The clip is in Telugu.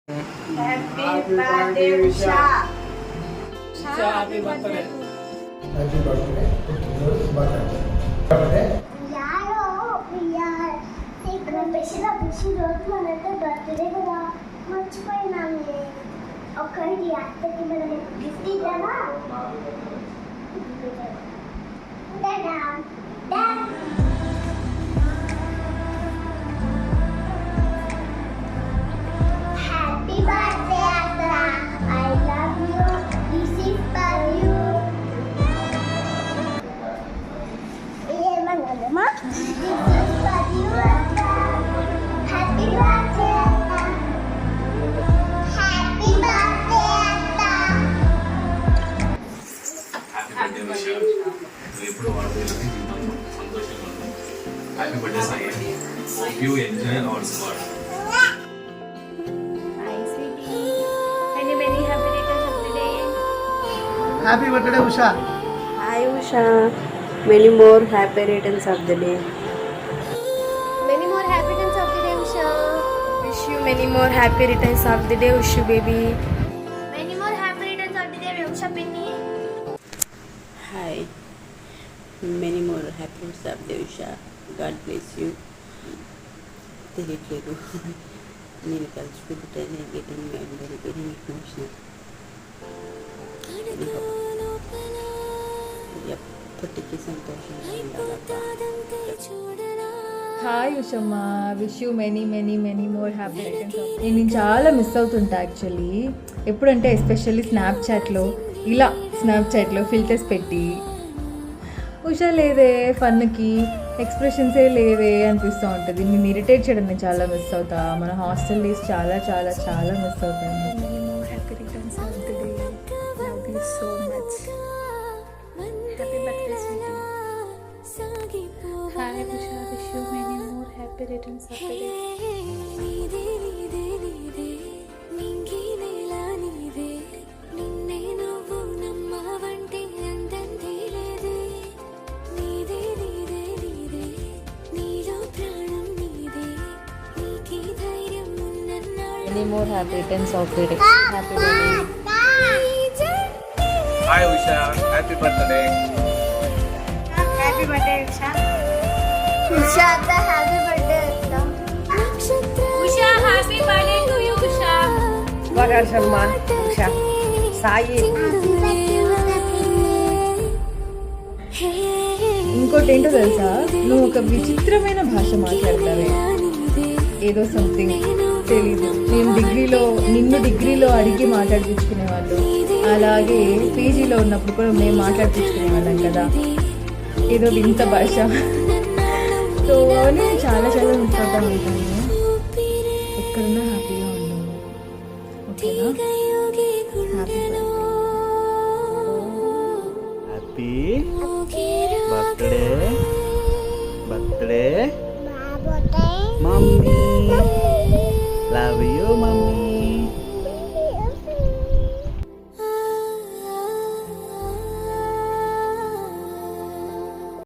Happy birthday, Usha. Happy birthday. Happy birthday. Arrow యార్ ఇక్కడ స్పెషల్ బుషి రోజు మనతో బర్త్డే కదా మర్చిపోయినామే ఒకటి అత్తకి మనం గిఫ్ట్ ఇద్దామా డాడా డాడ్ హ్యాపీ బర్త్డే అత్త I love you this is for you ఏమన్నామా దిస్ ఇస్ ఫర్ యు అత్త హ్యాపీ బర్త్డే అత్త హ్యాపీ బర్త్డే అత్త హ్యాపీ బర్త్డే విషయం నువ్వు ఎప్పుడు వాడుతుంది సంతోషంగా ఉంది. Happy birthday Sai. Hope you enjoy our spot. Many happy returns of the day. Happy birthday, Usha. Hi Usha, many more happy returns of the day. Many more happy returns of the day, Usha. Wish you many more happy returns of the day, Usha baby. Many more happy returns of the day, Usha Pinny. Hi, many more happy returns of the day, Usha. God bless you. తెలియట్లేదు నేను కలిసిపోతుంటే గెటింగ్ వెరీ వెరీ ఎమోషనల్ ఎప్పటికీ సంతోషంగా ఉండాలబ్బా. Hi Ushamma, wish you many many many more happy returns. నేను చాలా మిస్ అవుతుంటా యాక్చువల్లీ. ఎప్పుడంటే ఎస్పెషల్లీ స్నాప్చాట్లో స్నాప్చాట్లో ఫిల్టర్స్ పెట్టి ఉషా లేదే ఫన్కి ఎక్స్ప్రెషన్సే లేవే అనిపిస్తూ ఉంటుంది. నేను ఇరిటేట్ చేయడం నేను చాలా మిస్ అవుతా. మన హాస్టల్ డేస్ చాలా చాలా చాలా మిస్ అవుతాను. Happy returns of the day. Love you so much. Happy birthday, sweetie. Hi, Usha. Wish you many more happy returns of the day. Many more happy returns of the day. Happy birthday. Hi Usha, happy birthday. Happy birthday, Usha. Usha, the happy birthday, Atta. Usha, happy birthday to you, Usha. వరసమ్మ ఉషా సాయి. ఇంకోటి ఏంటో తెలుసా, నువ్వు ఒక విచిత్రమైన భాష మాట్లాడతావే, ఏదో సంథింగ్ తెలీదు. నేను నిన్ను డిగ్రీలో అడిగి మాట్లాడిపించుకునేవాళ్ళు, అలాగే పీజీలో ఉన్నప్పుడు కూడా మేము మాట్లాడిపించుకునేవాళ్ళం కదా, ఏదో వింత భాష. సో నేను చాలా చాలా మిస్ అవుతా ఉంటాను. ఎక్కడున్నా హ్యాపీగా ఉన్నాను, ఓకేనా? Happy Happy birthday, mommy. Love you, mommy.